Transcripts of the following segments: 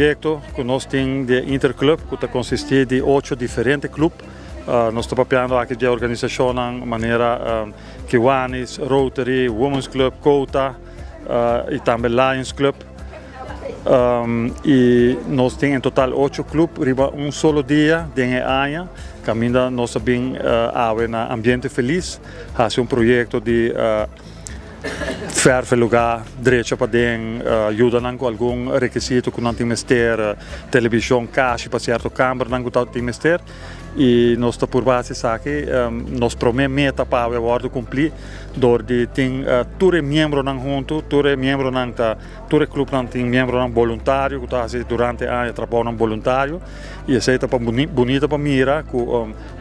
proyecto que nós temos de Interclub, que consiste de 8 diferentes clubes. Nós estamos trabalhando aqui de organização de maneira Kiwanis, Rotary, Women's Club, Kota e também Lions Club. E nós temos em total 8 clubes, solo dia, dentro do ano. Caminha nós bem no ambiente feliz, faz projeto de ferve lugar, direito para dentro, ajuda com algum requisito que não tem mestre, televisão, caixa para certo câmara, não tem mestre. E nós estamos por base aqui, nós prometemos meta para o acordo cumprir, onde tem todos os membros juntos, todos os membros todo o clube tem membros voluntários, que está durante o ano trabalhando voluntário, e essa é bonita para mira, que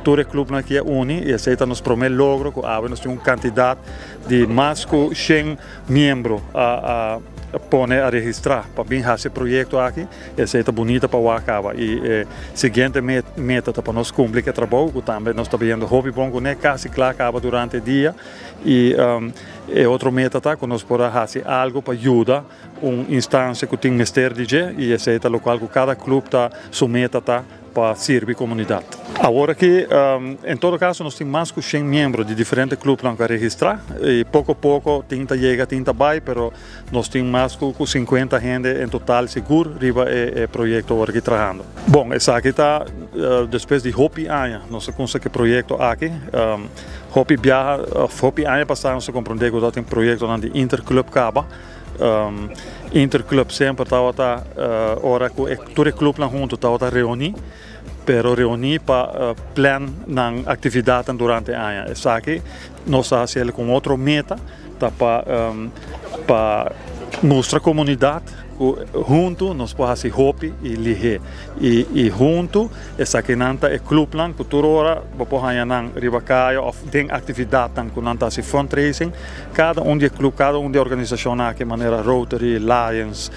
todo o clube aqui é único, e essa nos promete logro, que nós temos um candidato de mais de 100 membros a pone a registrar para bem esse projeto aqui, essa é bonita para o acaba. E seguinte meta para nós cumprir que trabalho, que também nós estamos vendo hobby bom que quase claro acaba durante o dia, e outra meta tá que nós podemos fazer algo para ajudar uma instância que tem mestre de e essa é o local que cada clube está sua meta tá para servir a comunidade. Agora que, em todo caso, nós temos mais de 100 membros de diferentes clubes para registrar, e pouco a pouco tenta chegar, tenta vai, mas nós temos mais de 50 gente em total seguro riba o projeto aqui trabalhando. Bom, essa aqui está, depois de Hopi Anya, nós conseguimos projeto aqui. Hopi viaja, Hopi Anya passado nós compreendemos que tem projeto de Interclub Caba. Interclub sempre está ora que todo clube lá junto está reunir, pero reunir para plan ng atividade durante o ano. Essa aqui nós fazemos com outra meta, tá para mostrar a comunidade que junto nós podemos fazer hopi e lihe e junto essa aqui nanta é clube lang que toda hora vamos ganhar nang ribacaio ou tem atividade nang que nanta se fundraising cada de clube cada de organização aqui maneira Rotary, Lions,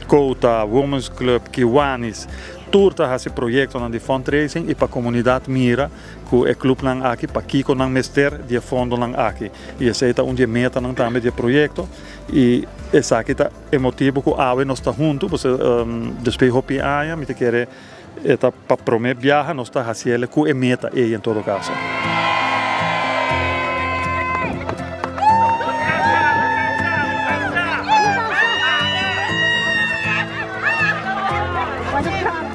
Kota, Women's Club, Kiwanis turta esse projeto de fundraising e para a comunidade mira que o clube lang aqui para Kiko nang mester de fundo lang aqui e essa é onde meta nang também de projeto e essa aqui tá motivo que a nós está junto você depois Hopi Anya me te quer eta para prometer viajar nós está fazendo que é meta em todo caso. What's the problem?